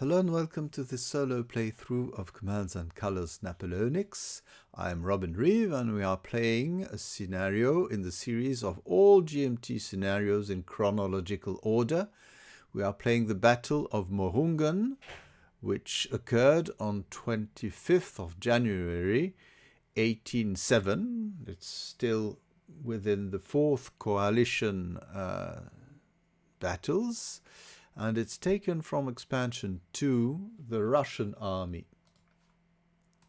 Hello and welcome to this solo playthrough of Commands and Colors Napoleonics. I'm Robin Reeve and we are playing a scenario in the series of all GMT scenarios in chronological order. We are playing the Battle of Mohrungen, which occurred on 25th of January 1807. It's still within the fourth coalition battles. And it's taken from expansion 2, the Russian army.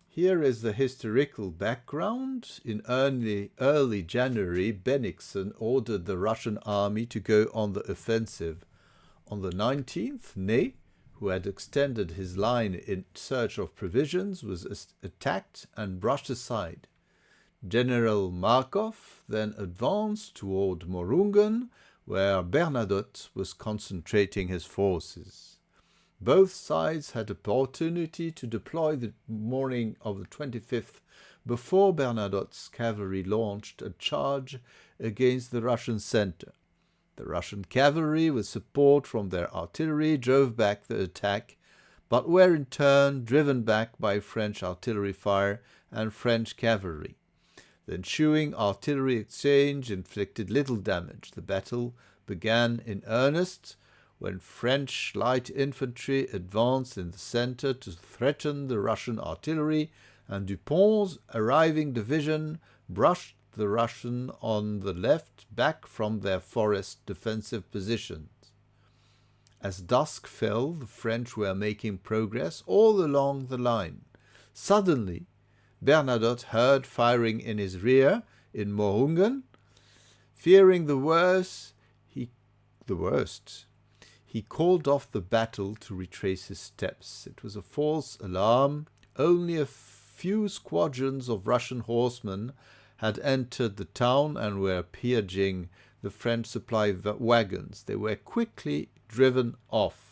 Here is the historical background. In early January, Bennigsen ordered the Russian army to go on the offensive. On the 19th, Ney, who had extended his line in search of provisions, was attacked and brushed aside. General Markov then advanced toward Mohrungen, where Bernadotte was concentrating his forces. Both sides had opportunity to deploy the morning of the 25th before Bernadotte's cavalry launched a charge against the Russian center. The Russian cavalry, with support from their artillery, drove back the attack, but were in turn driven back by French artillery fire and French cavalry. The ensuing artillery exchange inflicted little damage. The battle began in earnest when French light infantry advanced in the center to threaten the Russian artillery, and Dupont's arriving division brushed the Russian on the left back from their forest defensive positions. As dusk fell, the French were making progress all along the line. Suddenly, Bernadotte heard firing in his rear in Mohrungen. Fearing the worst, he called off the battle to retrace his steps. It was a false alarm. Only a few squadrons of Russian horsemen had entered the town and were pillaging the French supply wagons. They were quickly driven off.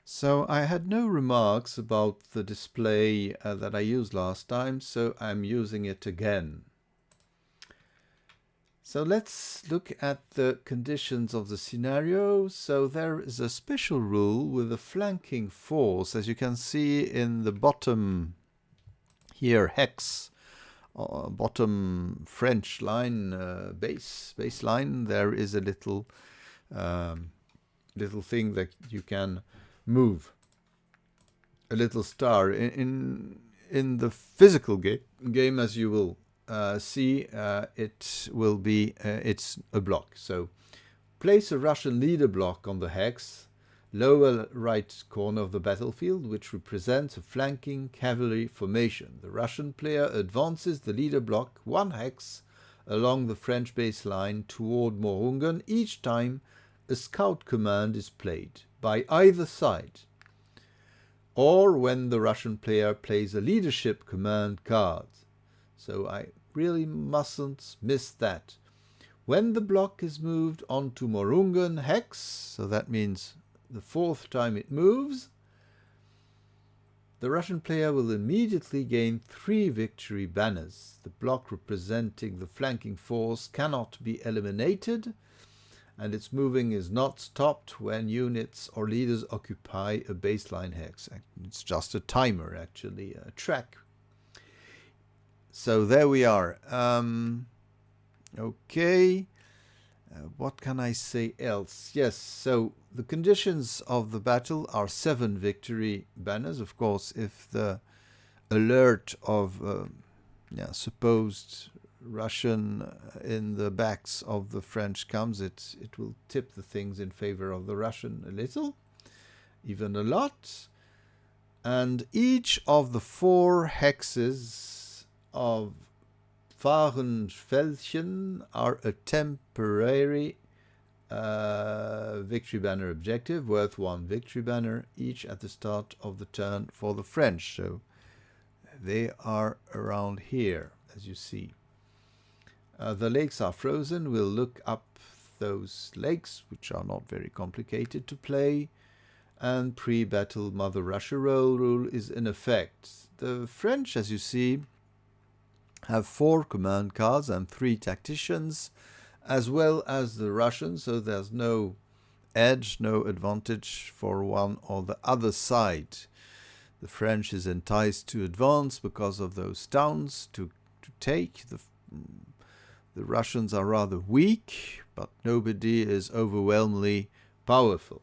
So I had no remarks about the display that I used last time, so I'm using it again. So let's look at the conditions of the scenario. So there is a special rule with a flanking force, as you can see in the bottom here, hex, bottom French line, base line. There is a little thing that you can move, a little star. In the physical game, as you will see, it will be it's a block. So place a Russian leader block on the hex, lower right corner of the battlefield, which represents a flanking cavalry formation. The Russian player advances the leader block one hex along the French baseline toward Mohrungen each time a scout command is played by either side, or when the Russian player plays a leadership command card. So I really mustn't miss that. When the block is moved onto Mohrungen hex, so that means the fourth time it moves, the Russian player will immediately gain 3 victory banners. The block representing the flanking force cannot be eliminated, and its moving is not stopped when units or leaders occupy a baseline hex. It's just a timer, actually, a track. So there we are. Okay. What can I say else? Yes, so the conditions of the battle are 7 victory banners. Of course, if the alert of supposed Russian in the backs of the French comes, it will tip the things in favor of the Russian a little, even a lot. And each of the 4 hexes of Fahrenfeldchen are a temporary victory banner objective, worth 1 victory banner each at the start of the turn for the French. So they are around here, as you see. The lakes are frozen. We'll look up those lakes, which are not very complicated to play. And pre-battle Mother Russia rule is in effect. The French, as you see, have 4 command cards and 3 tacticians, as well as the Russians, so there's no edge, no advantage for one or the other side. The French is enticed to advance because of those towns to take. The Russians are rather weak, but nobody is overwhelmingly powerful.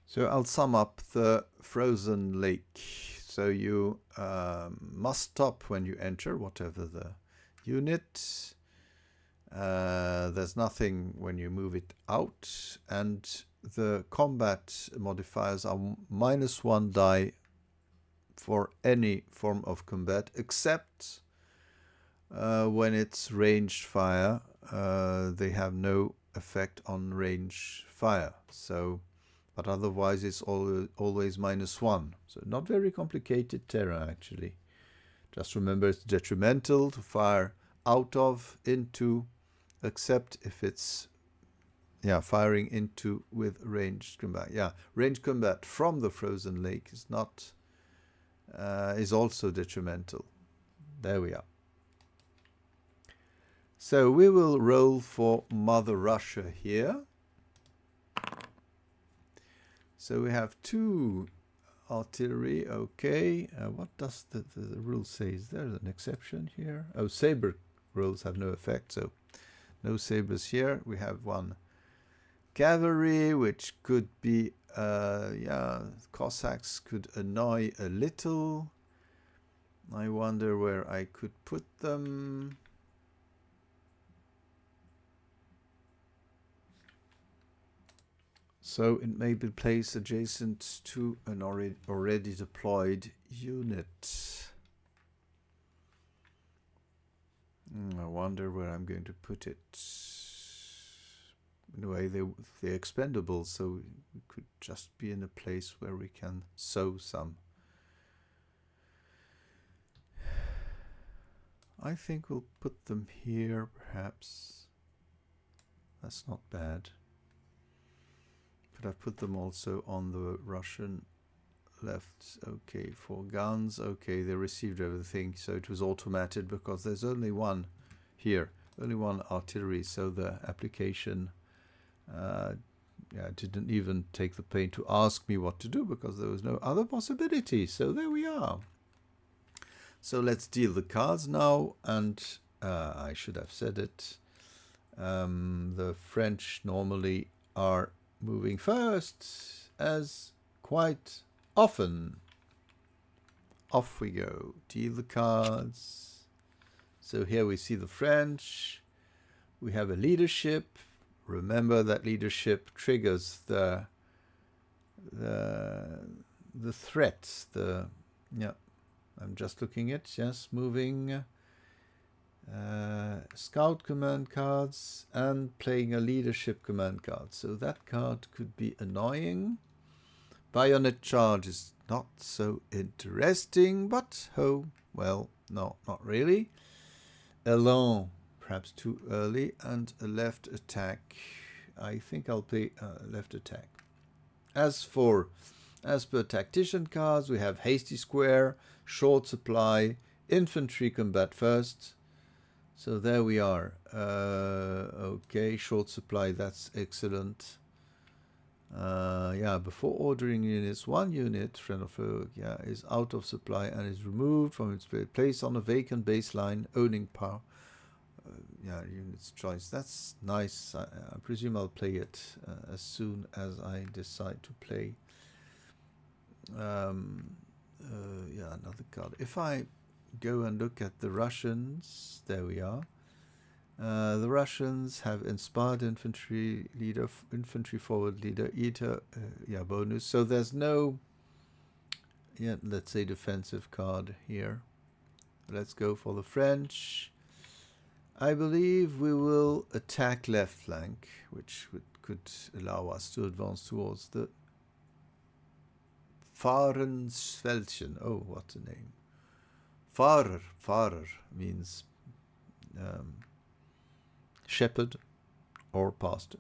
So I'll sum up the frozen lake. So you must stop when you enter, whatever the unit. There's nothing when you move it out, and the combat modifiers are -1 die for any form of combat, except when it's ranged fire. They have no effect on range fire. So, but otherwise it's always -1. So not very complicated terrain actually. Just remember it's detrimental to fire out of, into, except if it's firing into with ranged combat. Ranged combat from the frozen lake is not is also detrimental. There we are. So we will roll for Mother Russia here. So we have 2 artillery. Okay, what does the rule say? Is there an exception here? Oh, saber rolls have no effect, so no sabers here. We have 1 cavalry, which could be, Cossacks could annoy a little. I wonder where I could put them. So it may be placed adjacent to an already deployed unit. I wonder where I'm going to put it. In a way, they're expendable, so it could just be in a place where we can sow some. I think we'll put them here, perhaps. That's not bad. But I put them also on the Russian left. Okay, 4 guns. Okay, they received everything, so it was automated because there's only 1 here, only 1 artillery, so the application didn't even take the pain to ask me what to do because there was no other possibility. So there we are. So let's deal the cards now, and I should have said it. The French normally are moving first, as quite often. Off we go. Deal the cards. So here we see the French. We have a leadership. Remember that leadership triggers the threats. I'm just looking at, yes, moving scout command cards and playing a leadership command card. So that card could be annoying. Bayonet charge is not so interesting, but well, no, not really. Elan, perhaps too early, and a left attack. I think I'll play left attack. As per tactician cards, we have hasty square, short supply, infantry combat first. So there we are. Okay, short supply, that's excellent. Before ordering units, 1 unit, friend of foe, is out of supply and is removed from its place on a vacant baseline, owning power. Unit's choice. That's nice. I presume I'll play it as soon as I decide to play. Another card. If I go and look at the Russians, there we are. The Russians have inspired infantry leader, infantry forward leader, eater, bonus. So there's no, let's say defensive card here. Let's go for the French. I believe we will attack left flank, which could allow us to advance towards the Fahrensfeldchen. Oh, what a name. Fahrer means shepherd or pastor.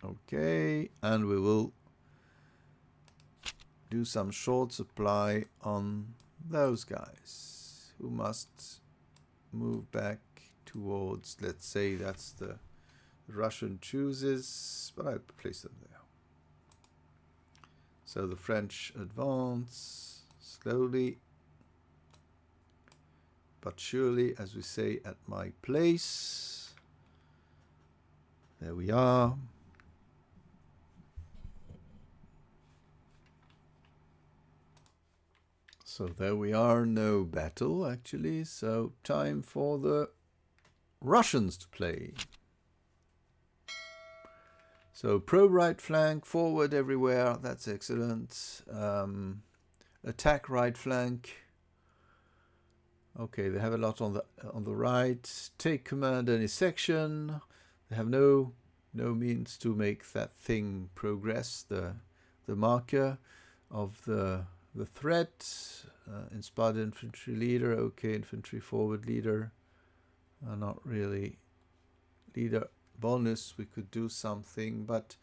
Okay, and we will do some short supply on those guys who must move back towards, let's say that's the Russian chooses, but I'll place them there. So the French advance slowly but surely, as we say at my place. There we are. So there we are, no battle actually. So time for the Russians to play. So pro right flank, forward everywhere, that's excellent. Attack right flank. Okay, they have a lot on the right. Take command any section. They have no means to make that thing progress. The marker of the threat. Inspired infantry leader. Okay, infantry forward leader. Not really leader bonus. We could do something, but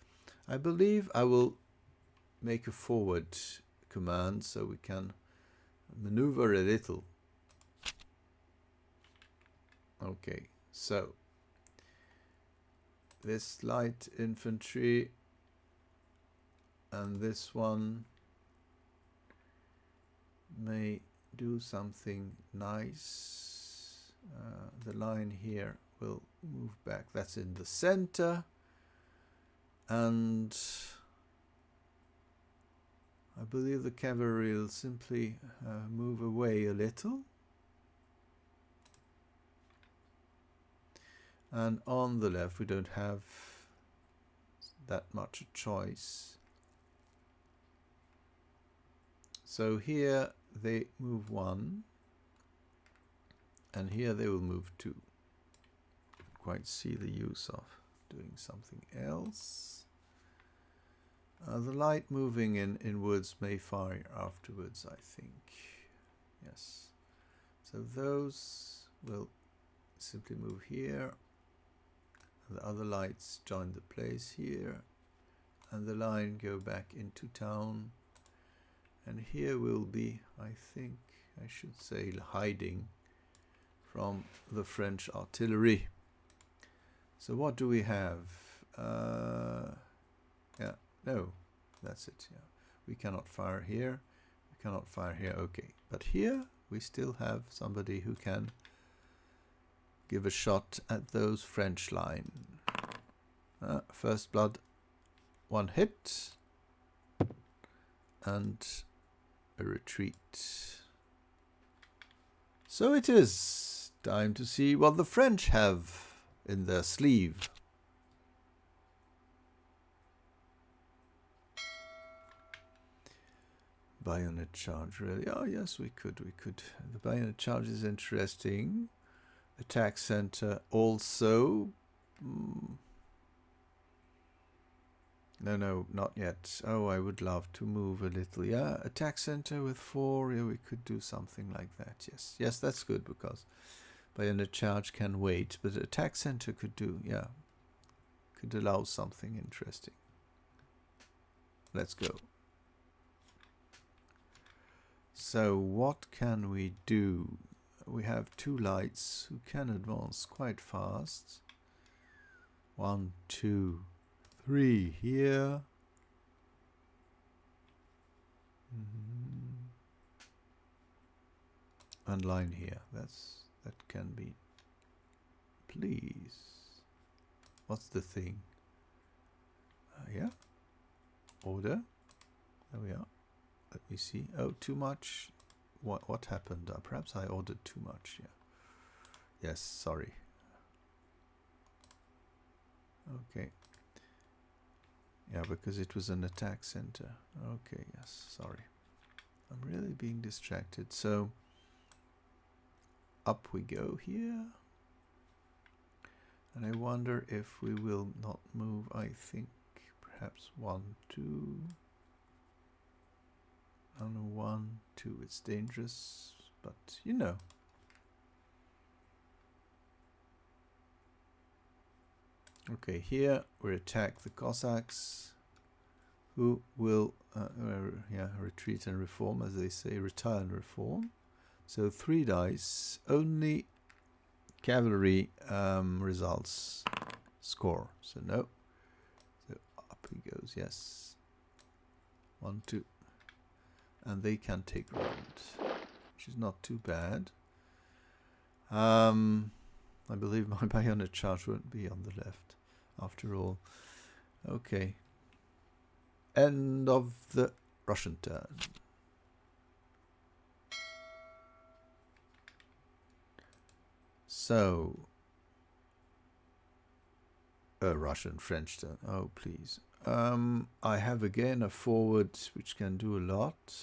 I believe I will make a forward command so we can maneuver a little. Okay, so this light infantry and this one may do something nice. The line here will move back. That's in the center. And I believe the cavalry will simply move away a little. And on the left, we don't have that much a choice. So here they move 1. And here they will move 2. Quite see the use of doing something else. The light moving in woods may fire afterwards, I think. Yes. So those will simply move here. The other lights join the place here. And the line go back into town. And here will be, I think, I should say, hiding from the French artillery. So what do we have? Yeah, no, that's it. Yeah, we cannot fire here. We cannot fire here. Okay, but here we still have somebody who can give a shot at those French line. First blood, 1 hit, and a retreat. So it is time to see what the French have in their sleeve. Bayonet charge, really? Oh yes, we could. The bayonet charge is interesting. Attack center also. No, not yet. Oh, I would love to move a little. Yeah, attack center with 4. Yeah, we could do something like that. Yes, that's good because bayonet charge can wait, but attack center could do. Yeah, could allow something interesting. Let's go. So what can we do? We have 2 lights who can advance quite fast. 1, 2, 3 here. And line here. That can be. Please. What's the thing? Yeah. Order. There we are. Let me see. Oh, too much. What happened? Perhaps I ordered too much. Yeah. Yes. Sorry. Okay. Yeah, because it was an attack center. Okay. Yes. Sorry. I'm really being distracted. So up we go here. And I wonder if we will not move. I think perhaps 1, 2. And 1, 2. It's dangerous, but you know. Okay, here we attack the Cossacks, who will retreat and reform, as they say, retire and reform. So 3 dice. Only cavalry results score. So no. So up he goes. Yes. 1, 2. And they can take ground, which is not too bad. I believe my bayonet charge won't be on the left after all. Okay. End of the Russian turn. So, a Russian-French turn. Oh, please. I have again a forward which can do a lot.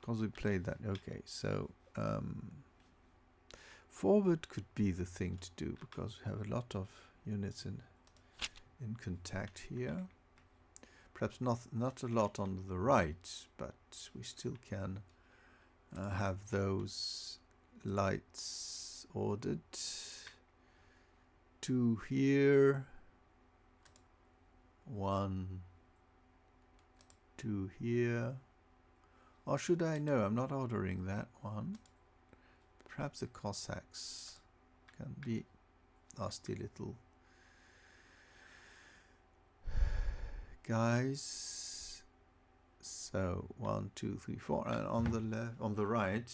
Because we played that. Okay, so forward could be the thing to do because we have a lot of units in contact here. Perhaps not a lot on the right, but we still can have those lights ordered. 2 here, 1, 2 here. Or should I? No, I'm not ordering that one. Perhaps the Cossacks can be nasty little guys. So 1, 2, 3, 4, and on the left, on the right,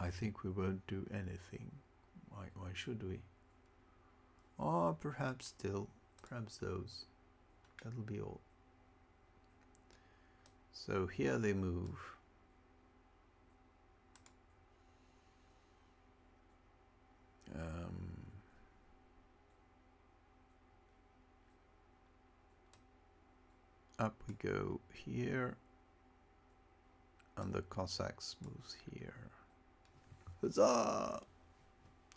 I think we won't do anything. Why should we? Or perhaps still, perhaps those. That'll be all. So here they move. Up we go here, and the Cossacks moves here. Huzzah!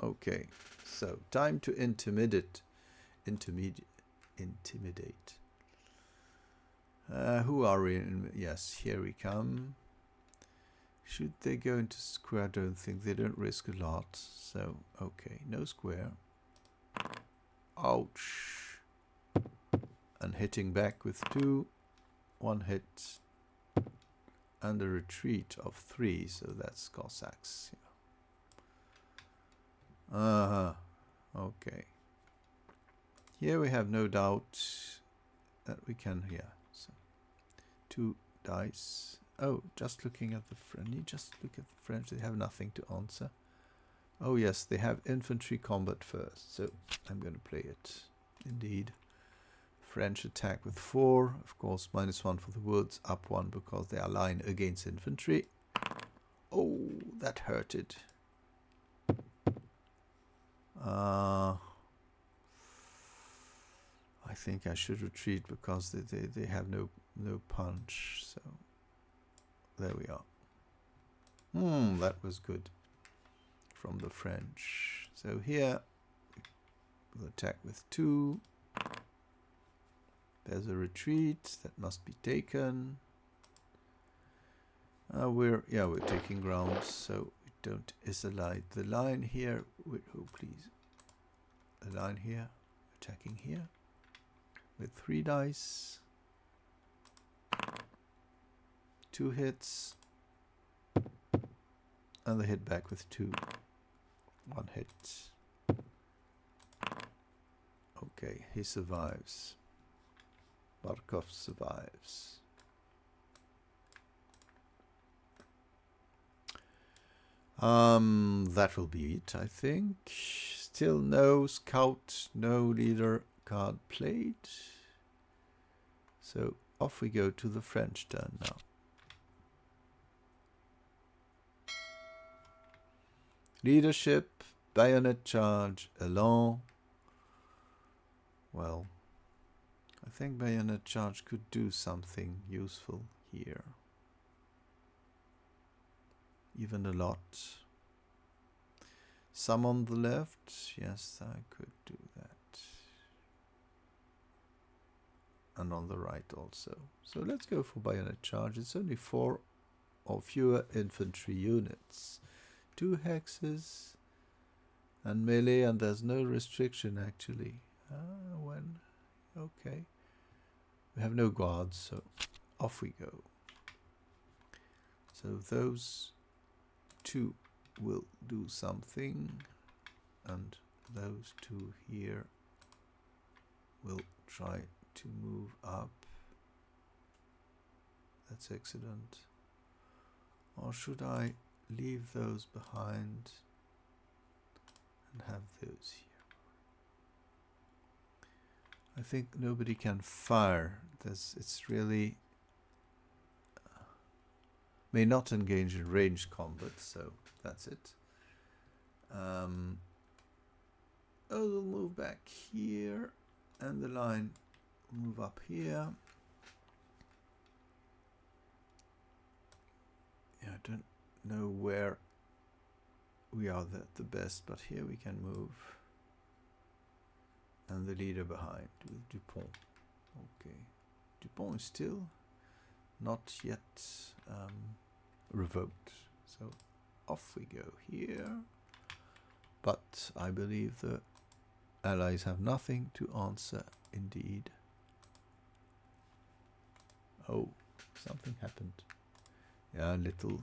Okay, so time to intimidate. Who are we in? Yes, here we come. Should they go into square? I don't think. They don't risk a lot. So, okay, no square. Ouch. And hitting back with 2. 1 hit. And a retreat of 3. So that's Cossacks. Yeah. Okay. Here we have no doubt that we can, yeah. So 2 dice. Oh, just looking at the French. Just look at the French. They have nothing to answer. Oh yes, they have infantry combat first. So I'm going to play it. Indeed. French attack with 4. Of course, -1 for the woods. Up 1 because they are line against infantry. Oh, that hurted. I think I should retreat because they have no punch. So there we are. That was good from the French. So here we'll attack with 2. There's a retreat that must be taken. We're taking ground, so we don't isolate the line here. Oh please, the line here, attacking here with 3 dice, 2 hits, and the hit back with 2. 1 hit. Okay, he survives. Barkov survives. That will be it, I think. Still no scout, no leader card played. So off we go to the French turn now. Leadership, bayonet charge, elan. Well, I think bayonet charge could do something useful here. Even a lot. Some on the left. Yes, I could do that. And on the right also. So let's go for bayonet charge. It's only 4 or fewer infantry units. 2 hexes and melee, and there's no restriction actually. Okay. We have no guards, so off we go. So those two will do something, and those two here will try to move up. That's excellent. Or should I leave those behind and have those here? I think nobody can fire. It's really may not engage in ranged combat, so that's it. We'll move back here, and the line will move up here. Yeah, I don't know where we are the best, but here we can move. And the leader behind with Dupont. Okay. Dupont is still not yet revoked. So off we go here. But I believe the allies have nothing to answer indeed. Oh, something happened. Yeah, little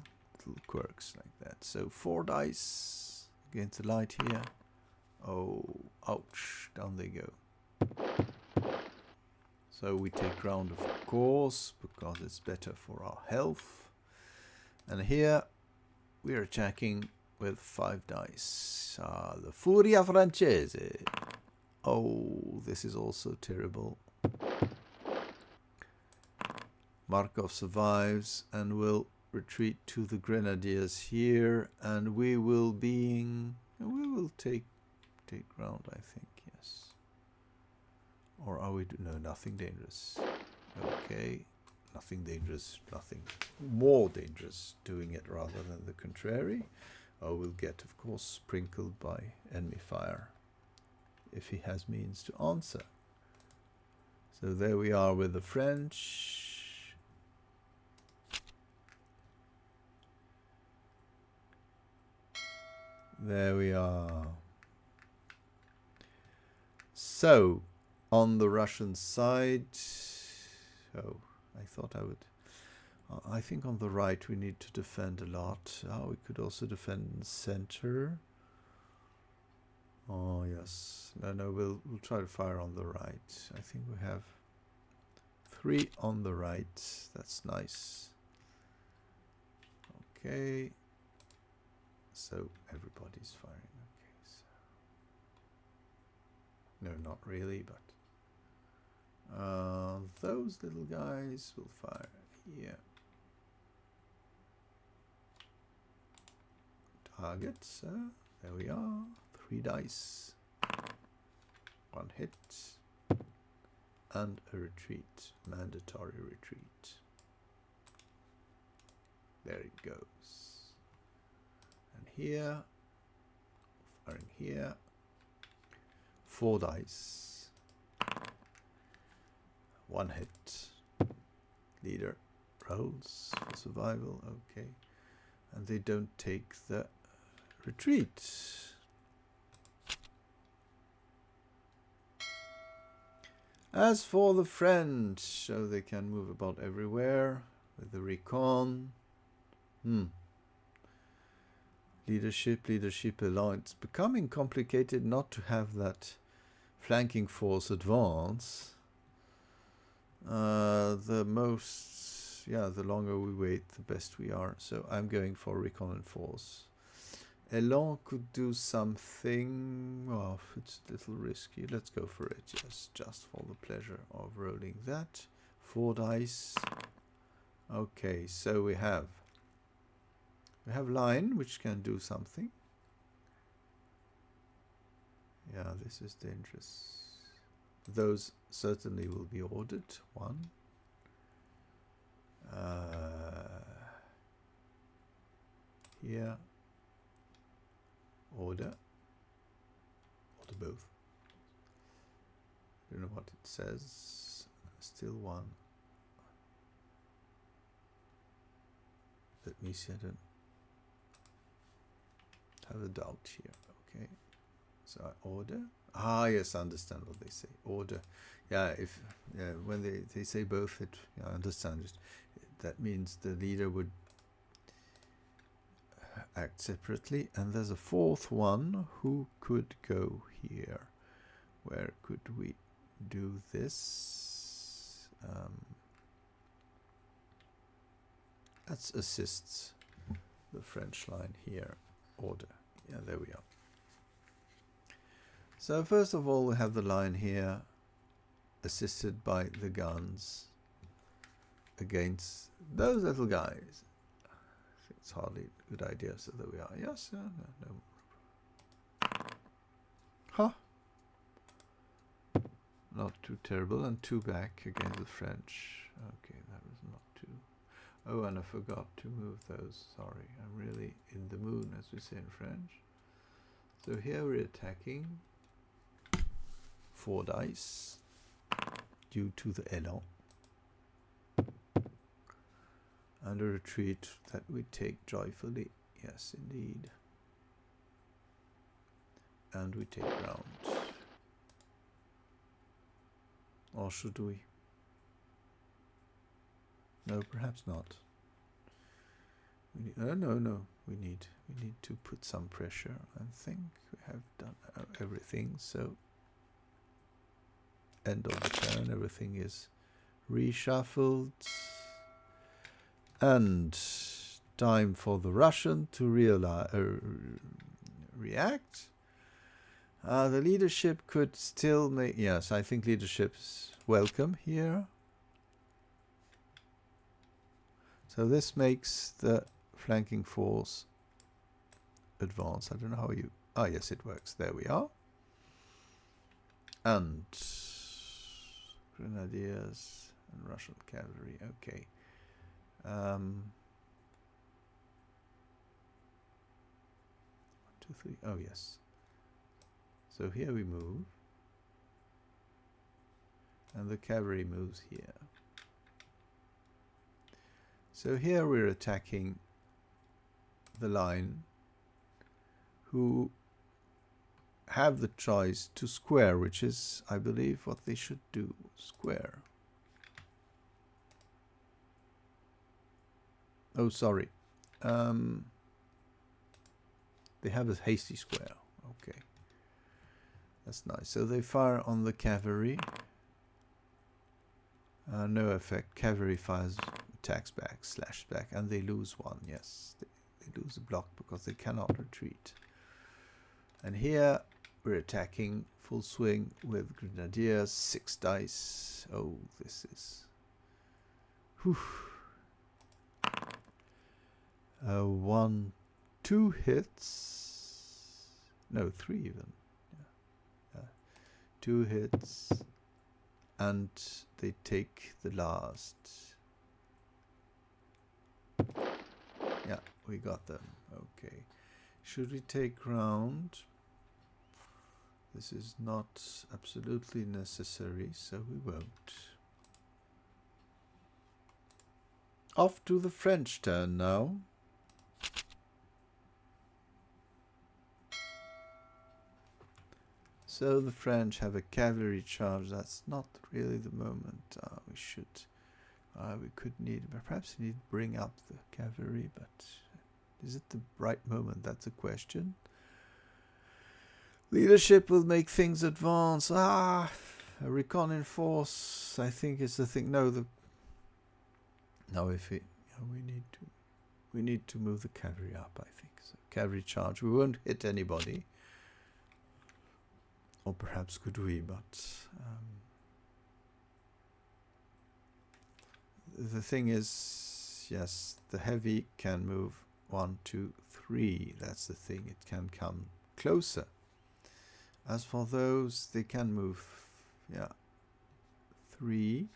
quirks like that. So 4 dice against the light here. Oh, ouch, down they go. So we take ground, of course, because it's better for our health. And here we are attacking with 5 dice. The Furia Francese. Oh, this is also terrible. Markov survives and will retreat to the Grenadiers here, and we will take ground, I think, yes. Or are we no, nothing dangerous. Okay, nothing dangerous, nothing more dangerous, doing it rather than the contrary. Oh, we'll get, of course, sprinkled by enemy fire if he has means to answer. So there we are with the French. There we are. So, on the Russian side, oh, I thought I would. I think on the right we need to defend a lot. We could also defend in the center. Oh yes, no, we'll try to fire on the right. I think we have 3 on the right. That's nice. Okay. So everybody's firing. Okay. So. No, not really, but those little guys will fire here. Targets. There we are. 3 dice. 1 hit. And a retreat. Mandatory retreat. There it goes. And here. Firing here. 4 dice. 1 hit. Leader rolls for survival. Okay. And they don't take the retreat. As for the French, so they can move about everywhere with the recon. Leadership alone. It's becoming complicated not to have that flanking force advance. The longer we wait, the best we are. So I'm going for recon and force. Elan could do something. Oh, it's a little risky. Let's go for it. Yes, just for the pleasure of rolling that. 4 dice. Okay, so we have line, which can do something. Yeah, this is dangerous. Those certainly will be ordered. 1. Here. Order both. Don't know what it says. Still 1. Let me see. I don't have a doubt here. Okay. So I order. Yes, I understand what they say. Order. Yeah, when they say both, I understand it. That means the leader would act separately. And there's a fourth one who could go here. Where could we do this? Let's assist the French line here. Order. Yeah, there we are. So first of all, we have the line here assisted by the guns against those little guys. I think it's hardly a good idea, so there we are. Yes, no. Huh. Not too terrible, and 2 back against the French. Okay, that was not too... Oh, and I forgot to move those. Sorry, I'm really in the mood, as we say in French. So here we're attacking 4 dice due to the élan. And a retreat that we take joyfully. Yes, indeed. And we take ground. Or should we? No, perhaps not. No. We need to put some pressure. I think we have done everything. So end of the turn, everything is reshuffled, and time for the Russian to react. The leadership could still make... Yes, I think leadership's welcome here. So this makes the flanking force advance. I don't know how you... Ah, yes, it works. There we are. And grenadiers and Russian cavalry. Okay. 1, 2, 3. Oh, yes. So here we move, and the cavalry moves here. So here we're attacking the line, who have the choice to square, which is, I believe, what they should do. Square. Oh, sorry. They have a hasty square. Okay. That's nice. So they fire on the cavalry. No effect. Cavalry fires, attacks back, slashes back, and they lose 1. Yes, they lose a block because they cannot retreat. And here we're attacking full swing with grenadiers, 6 dice. Oh, this is... Whew. 1, 2 hits. No, 3 even. 2 hits, and they take the last. Yeah, we got them. Okay. Should we take ground? This is not absolutely necessary, so we won't. Off to the French turn now. So the French have a cavalry charge. That's not really the moment. We could need, perhaps we need to bring up the cavalry, but is it the right moment? That's a question. Leadership will make things advance. A recon force, I think, is the thing. No, we need to move the cavalry up, I think. So cavalry charge. We won't hit anybody. Or perhaps could we, but the thing is, yes, the heavy can move 1, 2, 3. That's the thing. It can come closer. As for those, they can move, 3.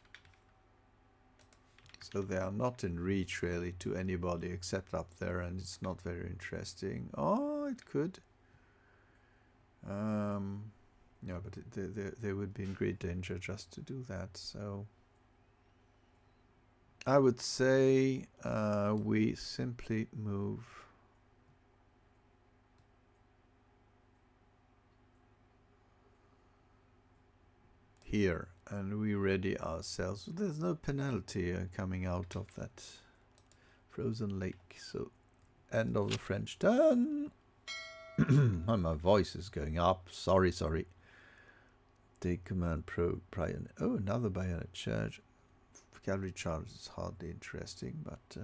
So they are not in reach really to anybody except up there, and it's not very interesting. Oh, it could. Yeah, but they would be in great danger just to do that. So I would say we simply move here and we ready ourselves. There's no penalty coming out of that frozen lake, so End of the French turn. My voice is going up. Sorry. Take command, prior. Oh, another bayonet charge. Cavalry charge is hardly interesting, but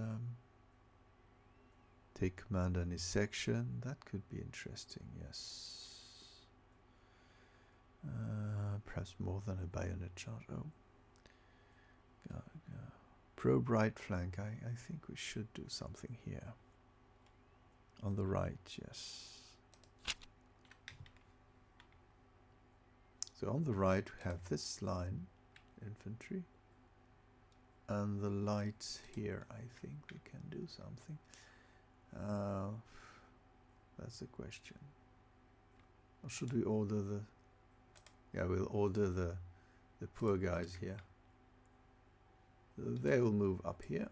take command any section. That could be interesting, yes. Perhaps more than a bayonet charge. Oh. Probe right flank. I think we should do something here. On the right, yes. So on the right we have this line, infantry, and the lights here. I think we can do something. That's the question. Or should we order the... Yeah, we'll order the poor guys here. They will move up here.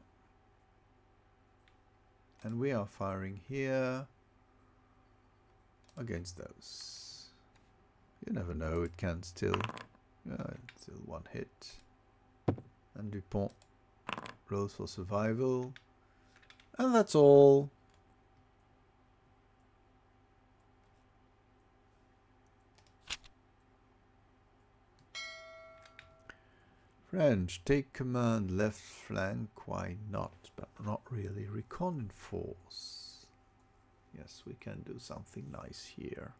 And we are firing here against those. You never know, it can still... still one hit. And Dupont rolls for survival. And that's all. French, take command left flank. Why not? But not really. Recon force. Yes, we can do something nice here.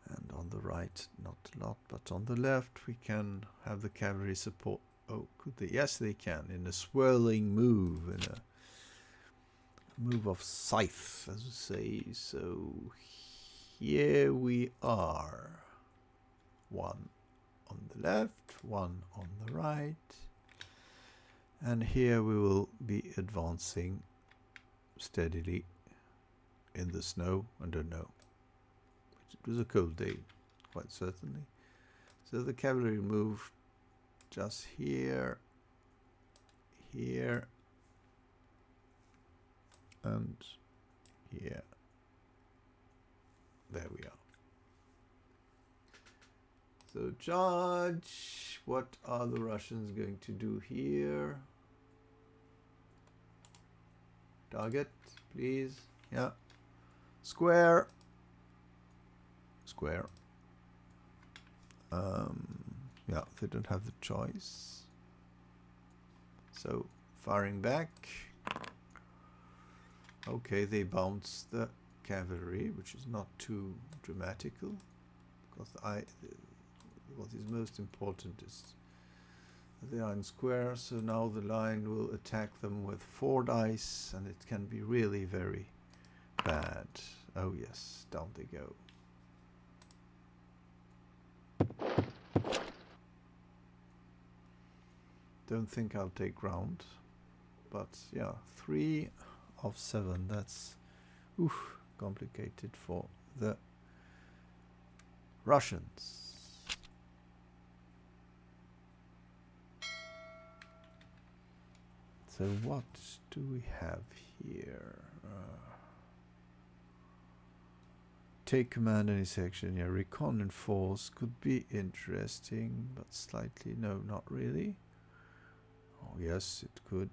And on the right, not a lot, but on the left we can have the cavalry support. Oh, could they? Yes, they can. In a swirling move, in a move of scythe, as we say. So here we are. One on the left, one on the right. And here we will be advancing steadily in the snow. I don't know. It was a cold day, quite certainly. So the cavalry moved just here, here, and here. There we are. So charge. What are the Russians going to do here? Target, please. Yeah. Square. Square. Yeah, they don't have the choice. So firing back. Okay, they bounce the cavalry, which is not too dramatical, because what is most important is that they are in square. So now the line will attack them with 4 dice, and it can be really very bad. Oh yes, down they go. Don't think I'll take ground, but yeah, 3 of 7. That's complicated for the Russians. So what do we have here? Take command any section. Yeah, recon and force could be interesting, but slightly no, not really. Oh yes, it could.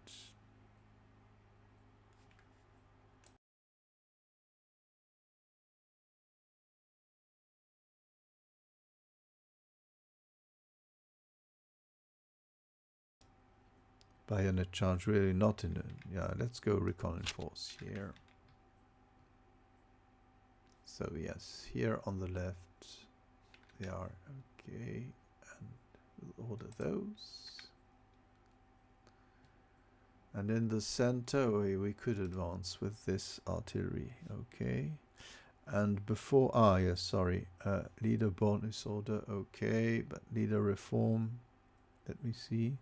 Bayonet charge, really not in a... Yeah, let's go recon and force here. So yes, here on the left they are okay, and we'll order those. And in the center we could advance with this artillery, okay. And before, yes, sorry, leader bonus order, okay, but leader reform, let me see.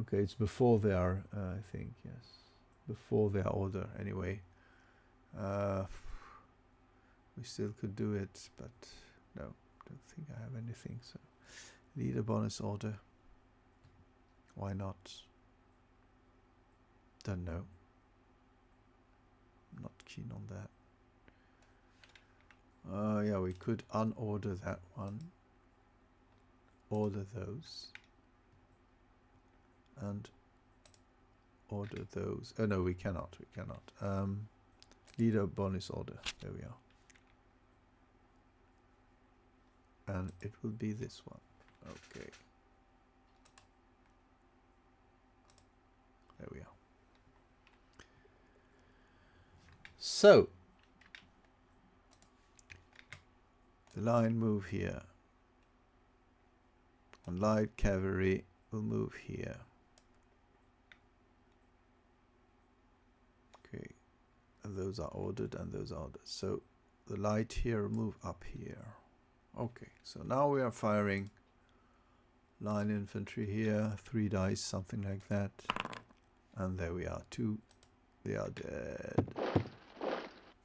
Okay, it's before their, I think, yes, before their order, anyway. We still could do it, but no, don't think I have anything. So, leader bonus order. Why not? Don't know. Not keen on that. Yeah, we could unorder that one. Order those. And order those. Oh no, we cannot. We cannot. Leader bonus order. There we are. And it will be this one. Okay. There we are. So the line move here. And light cavalry will move here. Okay. And those are ordered and those are ordered. So the light here will move up here. Okay, so now we are firing line infantry here, 3 dice, something like that. And there we are, 2. They are dead.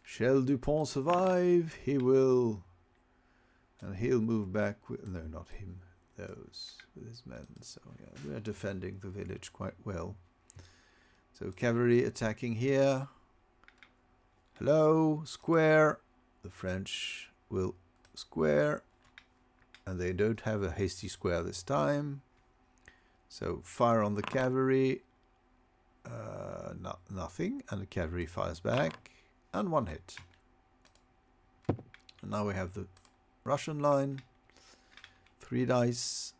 Shall Dupont survive? He will. And he'll move back with, no, not him, those, with his men. So yeah, we are defending the village quite well. So cavalry attacking here. Hello, square. The French will square, and they don't have a hasty square this time. So fire on the cavalry. Nothing, and the cavalry fires back, and 1 hit. And now we have the Russian line. 3 dice,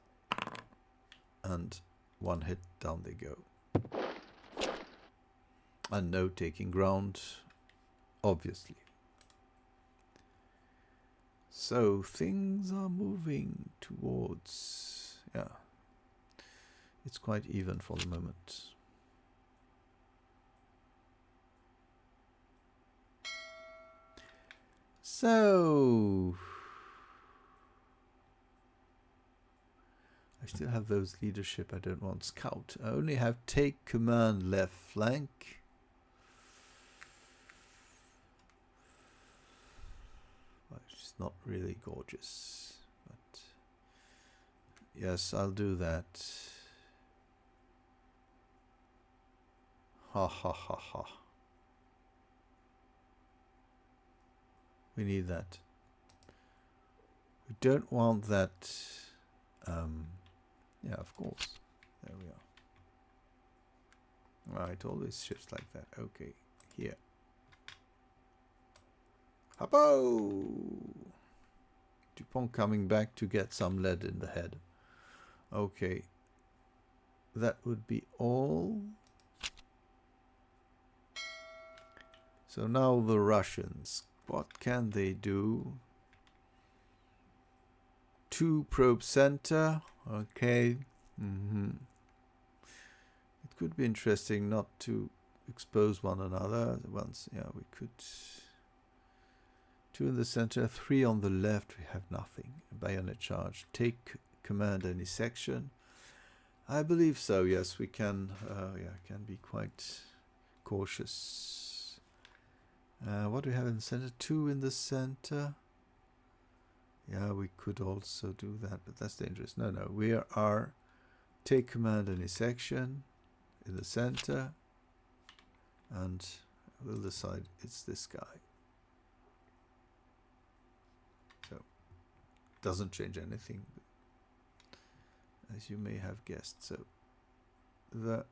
and 1 hit, down they go. And no taking ground, obviously. So things are moving towards, yeah, it's quite even for the moment. So I still have those leadership. I don't want scout. I only have take command left flank. It's not really gorgeous, but yes, I'll do that. Ha ha ha ha. We need that. We don't want that. Yeah, of course. There we are. Right, always ships like that. Okay, here. Hapo! Dupont coming back to get some lead in the head. Okay. That would be all. So now the Russians. What can they do? 2 probe center. Okay. It could be interesting not to expose one another. Once, yeah, we could. 2 in the center, 3 on the left. We have nothing. Bayonet charge. Take command any section. I believe so. Yes, we can. Yeah, can be quite cautious. What do we have in the center? 2 in the center. Yeah, we could also do that, but that's dangerous. No, no. We are take command any section in the center, and we'll decide it's this guy. So doesn't change anything, as you may have guessed. So the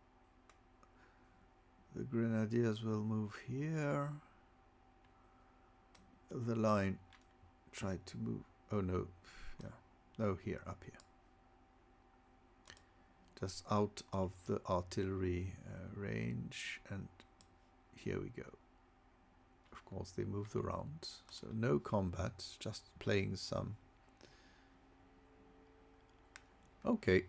grenadiers will move here. The line tried to move. Oh no, yeah, no, here, up here. Just out of the artillery range, and here we go. Of course, they moved around, so no combat, just playing some. Okay.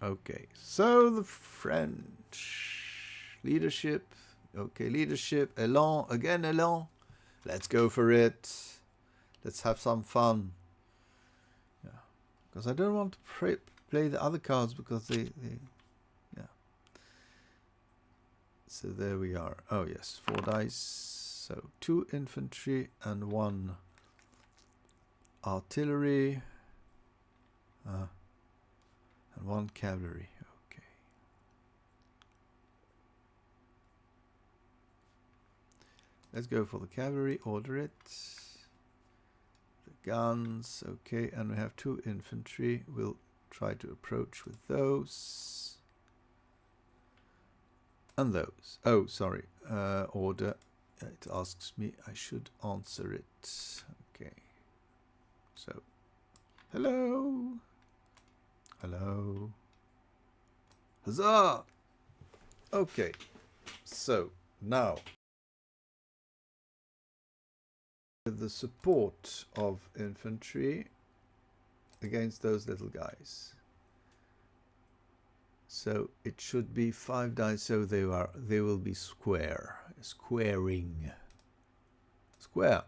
Okay, so the French leadership. Okay, leadership, Elan, again Elan. Let's go for it. Let's have some fun. Yeah, because I don't want to play the other cards because they yeah. So there we are. Oh yes, 4 dice. So 2 infantry and 1 artillery. And 1 cavalry. Okay. Let's go for the cavalry. Order it. The guns. Okay, and we have 2 infantry. We'll try to approach with those. And those. Oh, sorry. Order. It asks me. I should answer it. Okay. So. Hello. Hello. Huzzah! Okay. So, now. With the support of infantry against those little guys. So it should be 5 dice, so they will be square. Squaring. Square.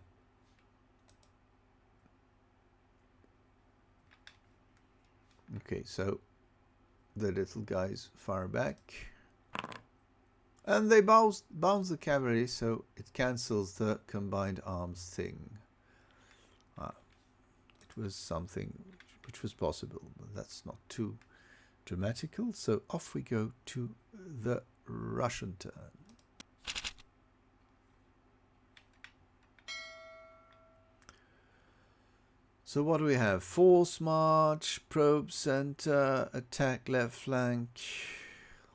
Okay, so the little guys fire back. And they bounce the cavalry, so it cancels the combined arms thing. It was something which was possible, but that's not too dramatical. So off we go to the Russian turn. So what do we have? Force march, probe center, attack left flank.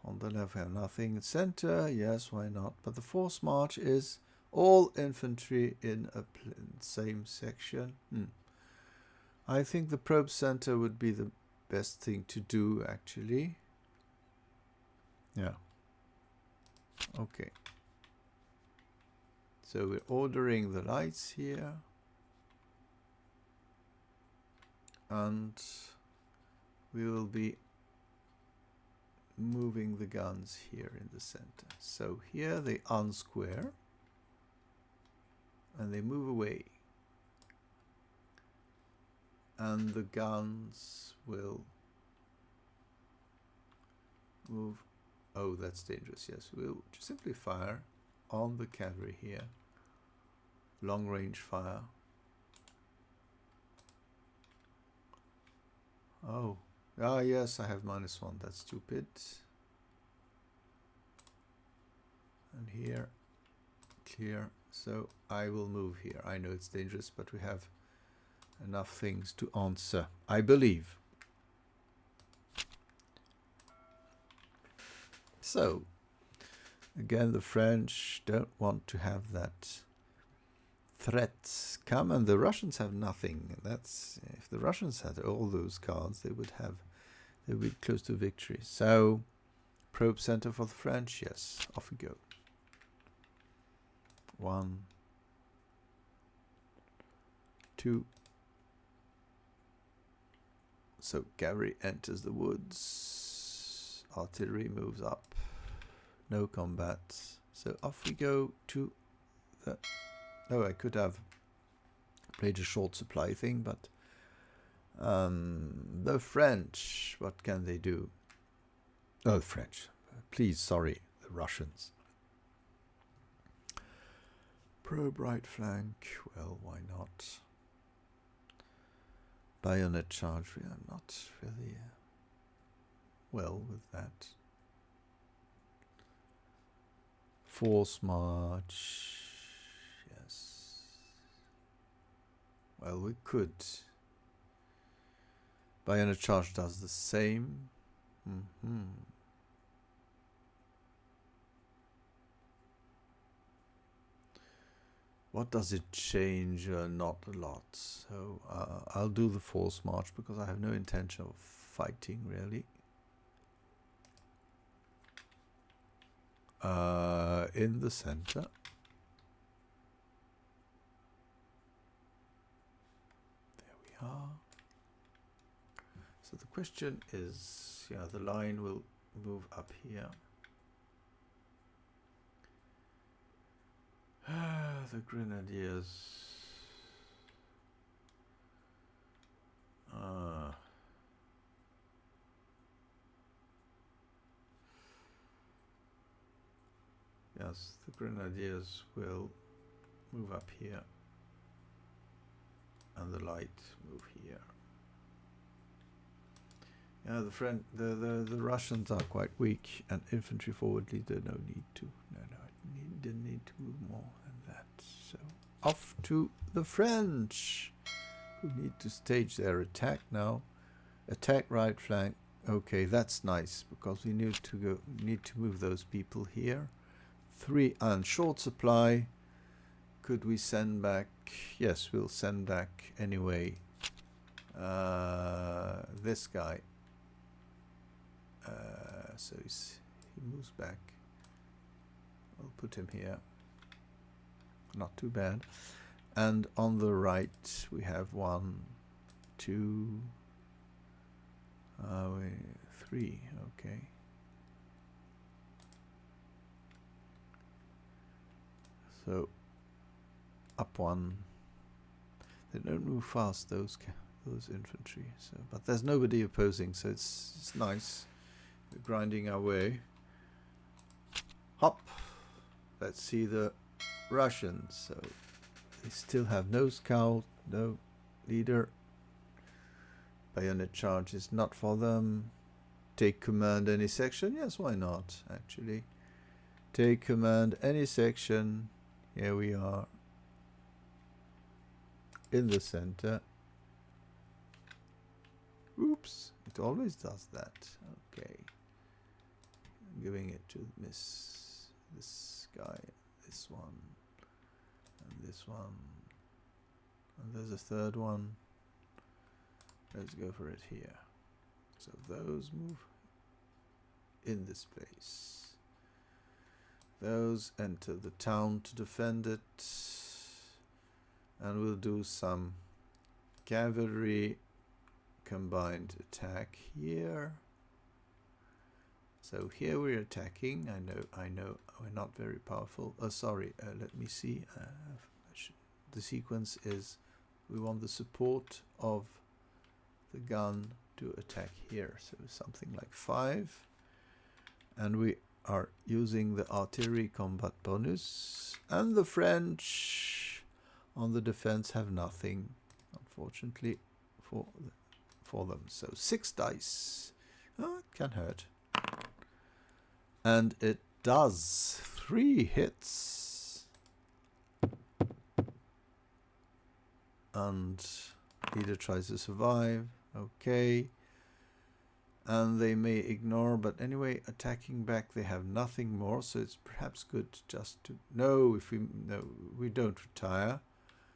On the left we have nothing. Center, yes, why not? But the force march is all infantry in a same section. I think the probe center would be the best thing to do, actually. Yeah. Okay. So we're ordering the lights here. And we will be moving the guns here in the center. So here they unsquare. And they move away. And the guns will move. Oh, that's dangerous. Yes, we'll just simply fire on the cavalry here. Long range fire. Oh. Ah, yes, I have -1. That's stupid. And here, clear. So I will move here. I know it's dangerous, but we have enough things to answer, I believe. So, again, the French don't want to have that threat come, and the Russians have nothing. That's, if the Russians had all those cards, they would be close to victory. So, probe center for the French. Yes, off we go. 1, 2. So cavalry enters the woods. Artillery moves up. No combat. So off we go to the... Oh, I could have played a short supply thing, but the French, what can they do? Oh, the French. Please, sorry, the Russians. Probe right flank. Well, why not? Bayonet charge. We are not really well with that. Force march. Yes. Well, we could. Bayonet charge does the same. What does it change? Not a lot. So I'll do the force march because I have no intention of fighting, really. In the center. There we are. So the question is, yeah, the line will move up here. The Grenadiers. Yes, the Grenadiers will move up here. And the light move here. Yeah, the Russians are quite weak, and infantry forward leader, no need to. No, didn't need to move more than that. So off to the French, who need to stage their attack now. Attack right flank. Okay, that's nice because we need to move those people here. 3 and short supply. Could we send back? Yes, we'll send back anyway. This guy. So he moves back. I'll put him here. Not too bad. And on the right we have 1, 2, 3. Okay. So up 1. They don't move fast, those infantry. So, but there's nobody opposing, so it's nice. We're grinding our way. Hop. Let's see the Russians. So they still have no scout, no leader. Bayonet charge is not for them. Take command any section. Yes, why not, actually. Take command any section. Here we are. In the center. Oops, it always does that. Okay. I'm giving it to this guy, this one, and this one. And there's a third one. Let's go for it here. So those move in this place. Those enter the town to defend it. And we'll do some cavalry combined attack here. So here we're attacking. I know we're not very powerful. Oh, sorry. Let me see. The sequence is we want the support of the gun to attack here. So something like 5. And we are using the artillery combat bonus. And the French on the defense have nothing, unfortunately, for them. So 6 dice. Oh, it can hurt. And it does. 3 hits. And leader tries to survive. Okay. And they may ignore, but anyway, attacking back, they have nothing more, so it's perhaps good just to no, we don't retire.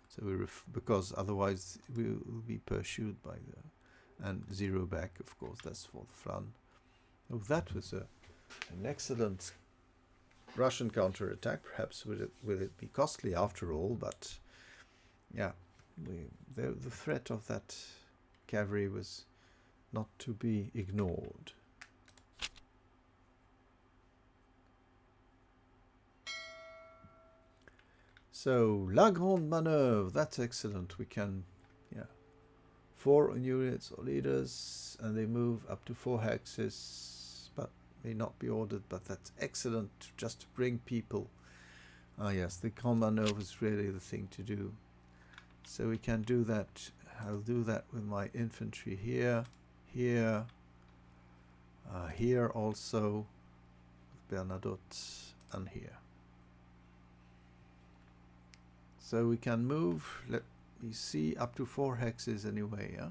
So because otherwise we will be pursued by and 0 back, of course. That's for the fun. Oh, that was an excellent Russian counterattack. Perhaps will it be costly after all? But yeah, the threat of that cavalry was not to be ignored. So, La Grande Manœuvre, that's excellent. We can, 4 units or leaders, and they move up to 4 hexes, but may not be ordered, but that's excellent just to bring people. Ah yes, the Grande Manœuvre is really the thing to do. So we can do that. I'll do that with my infantry here, here, here also, with Bernadotte, and here. So we can move, let me see, up to 4 hexes anyway, yeah?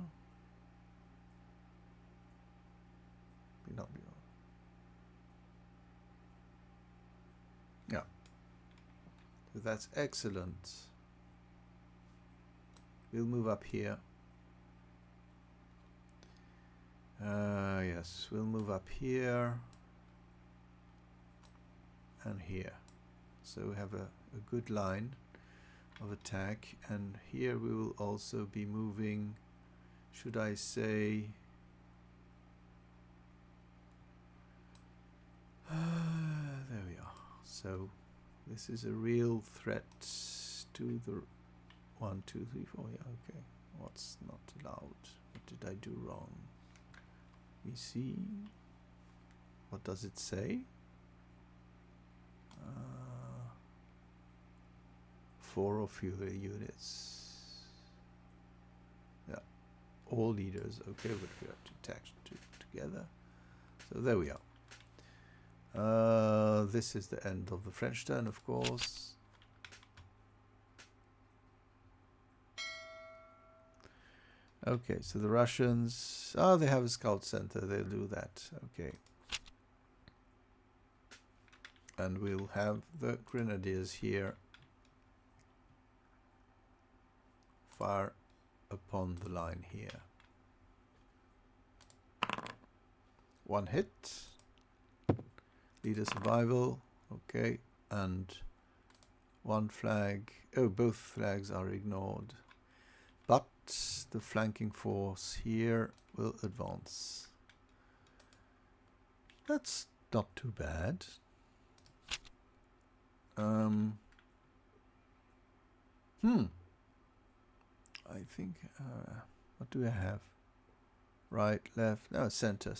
Yeah. So that's excellent. We'll move up here. Yes, we'll move up here and here. So we have a good line of attack, and here we will also be moving, should I say, there we are. So this is a real threat to the 1, 2, 3, 4. Yeah, okay. What's not allowed? What did I do wrong? We see. What does it say? 4 or fewer units. Yeah, all leaders. Okay, but we have to attach together. So there we are. This is the end of the French turn, of course. Okay, so the Russians, oh, they have a scout center, they'll do that. Okay. And we'll have the grenadiers here fire upon the line here. One hit. Leader survival. Okay. And one flag. Oh, both flags are ignored. But the flanking force here will advance. That's not too bad. I think, what do I have? Right, left, no, center.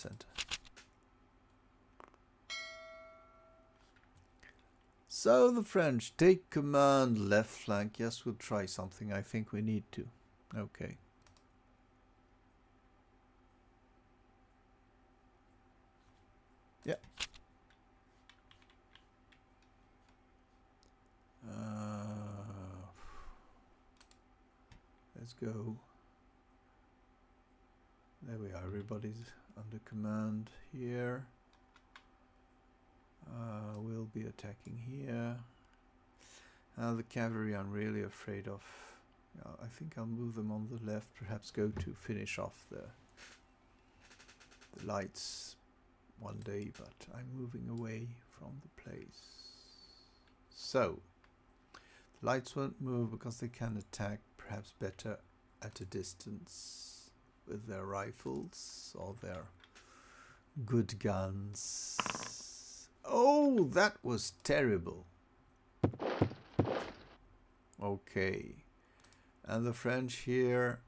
So the French take command, left flank. Yes, we'll try something. I think we need to. Okay. Yeah. Let's go. There we are. Everybody's under command here. We'll be attacking here. The cavalry I'm really afraid of. I think I'll move them on the left. Perhaps go to finish off the lights one day, but I'm moving away from the place. So, the lights won't move because they can attack perhaps better at a distance with their rifles or their good guns. Oh, that was terrible. Okay. And the French here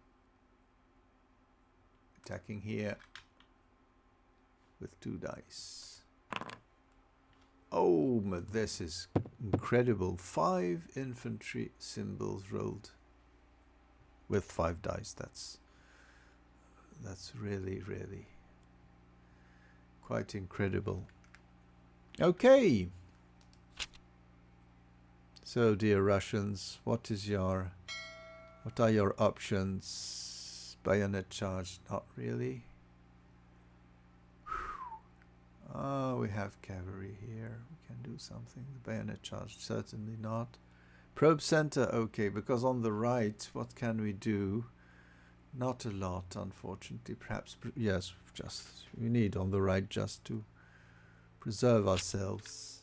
attacking here with 2 dice. Oh, but this is incredible. 5 infantry symbols rolled with 5 dice. That's really, really quite incredible. Okay. So, dear Russians, what are your options? Bayonet charge? Not really. We have cavalry here. We can do something. The bayonet charge, certainly not. Probe center, okay, because on the right, what can we do? Not a lot, unfortunately. Perhaps, yes, just we need on the right just to preserve ourselves.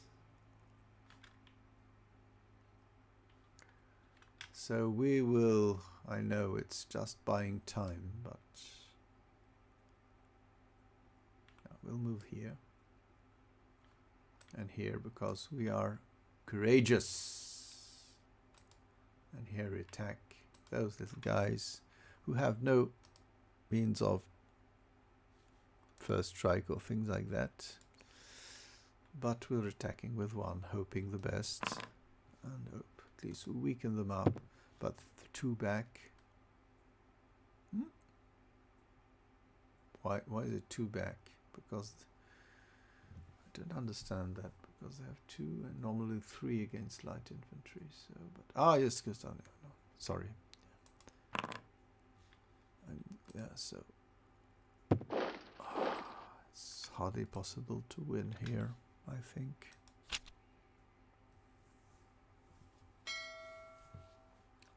So we will, I know it's just buying time, but we'll move here and here because we are courageous. And here we attack those little guys who have no means of first strike or things like that. But we're attacking with 1, hoping the best. And hope at least we weaken them up. But the 2 back. Why is it 2 back? Because I don't understand that. Because they have 2 and normally 3 against light infantry. So, but yes, goes down. No, sorry. Yeah, so it's hardly possible to win here, I think.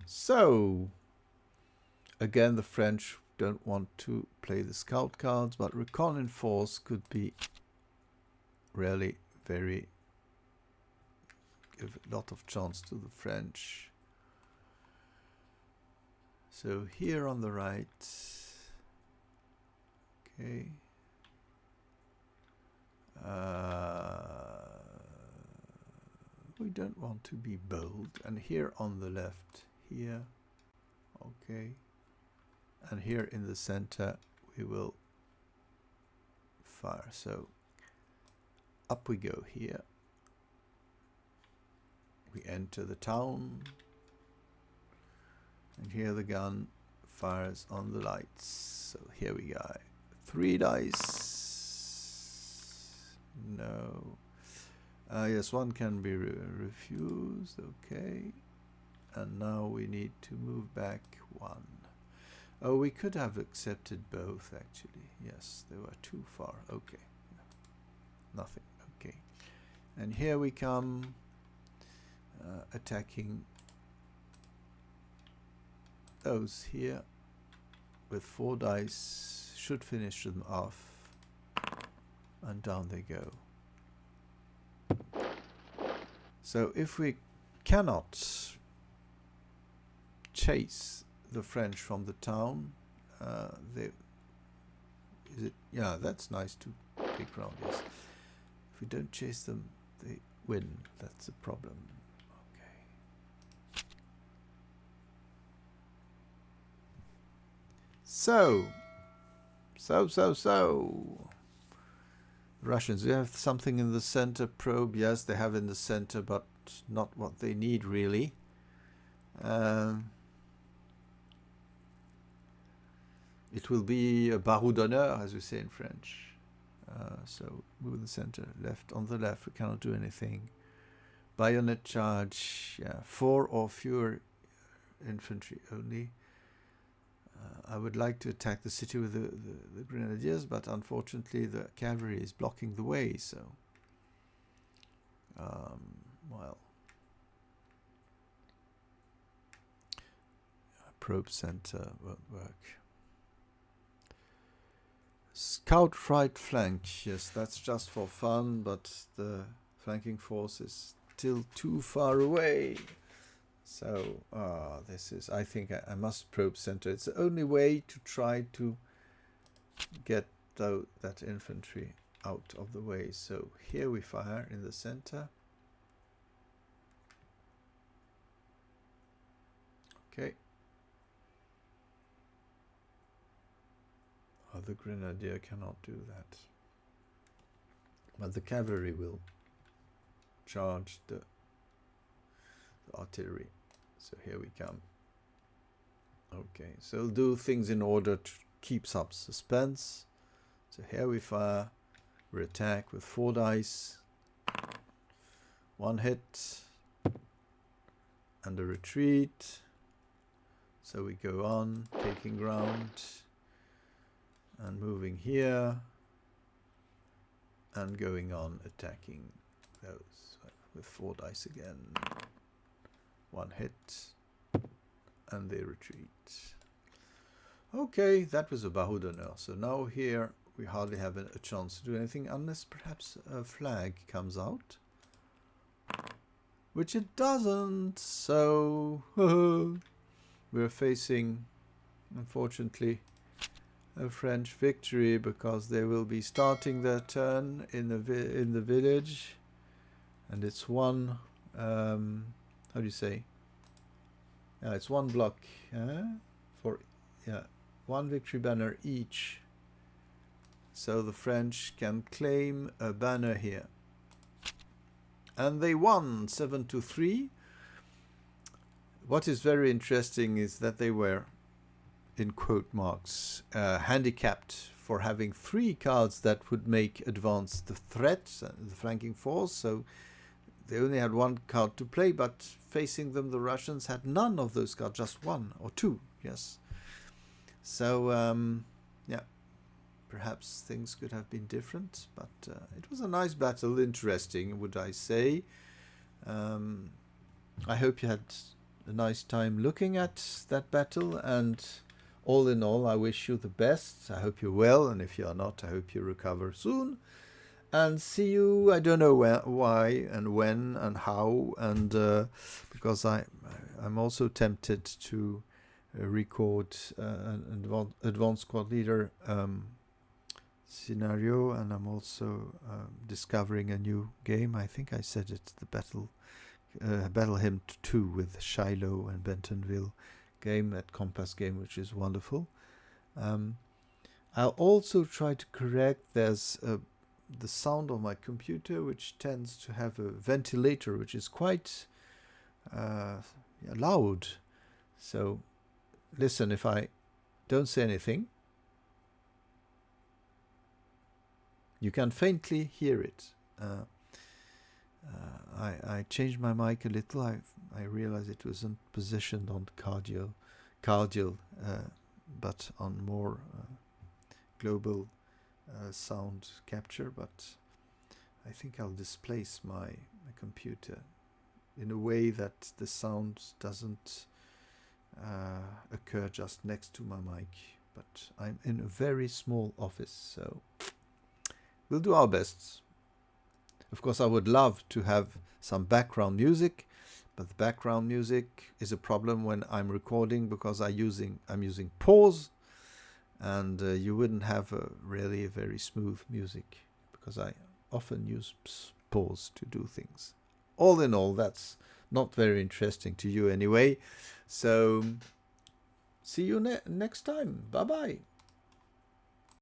So, again, the French don't want to play the scout cards, but recon in force could be really very give a lot of chance to the French. So here on the right, okay. We don't want to be bold. And here on the left, here, okay. And here in the center, we will fire. So up we go here. We enter the town. And here the gun fires on the lights. So here we go. 3 dice. No. Yes, 1 can be refused. Okay. And now we need to move back 1. Oh, we could have accepted both, actually. Yes, they were too far. Okay. Nothing. Okay. And here we come attacking those here with 4 dice. Should finish them off. And down they go. So if we cannot chase the French from the town, yeah, that's nice to pick round, yes. If we don't chase them, they win. That's the problem. Okay. So. Russians, they have something in the center. Probe, yes, they have in the center, but not what they need, really. It will be a barreau d'honneur, as we say in French. So move in the center, left, on the left, we cannot do anything. Bayonet charge, yeah, 4 or fewer infantry only. I would like to attack the city with the grenadiers, but unfortunately the cavalry is blocking the way, so well, probe center won't work. Scout right flank, yes, that's just for fun, but the flanking force is still too far away. So, this is, I think I must probe center. It's the only way to try to get that infantry out of the way. So here we fire in the center. Okay. Oh, the grenadier cannot do that. But the cavalry will charge the artillery. So here we come. Okay, so do things in order to keep some suspense. So here we fire, we attack with 4 dice, 1 hit, and a retreat. So we go on, taking ground, and moving here, and going on attacking those with 4 dice again. 1 hit, and they retreat. Okay, that was a barreau d'honneur. So now here we hardly have a chance to do anything unless perhaps a flag comes out, which it doesn't. So we're facing, unfortunately, a French victory because they will be starting their turn in the village, and it's one. How do you say? Yeah, it's 1 block for 1 victory banner each. So the French can claim a banner here, and they won 7-3. What is very interesting is that they were, in quote marks, handicapped for having 3 cards that would make advance the threat, the flanking force. So they only had 1 card to play, but facing them, the Russians had none of those cards, just 1 or 2, yes. So, yeah, perhaps things could have been different, but it was a nice battle, interesting, would I say. I hope you had a nice time looking at that battle, and all in all, I wish you the best. I hope you're well, and if you are not, I hope you recover soon. And see you, I don't know why and when and how, and because I'm also tempted to record an advanced squad leader scenario, and I'm also discovering a new game. I think I said it's the Battle Hymn 2 with Shiloh and Bentonville game, that Compass game, which is wonderful. I'll also try to correct, there's the sound of my computer, which tends to have a ventilator, which is quite loud. So listen, if I don't say anything, you can faintly hear it. I changed my mic a little. I realized it wasn't positioned on cardial but on more global sound capture. But I think I'll displace my computer in a way that the sound doesn't occur just next to my mic. But I'm in a very small office, so we'll do our best. Of course, I would love to have some background music, but the background music is a problem when I'm recording, because I'm using pause, and you wouldn't have really a very smooth music, because I often use pause to do things. All in all, that's not very interesting to you anyway. So see you next time. Bye bye.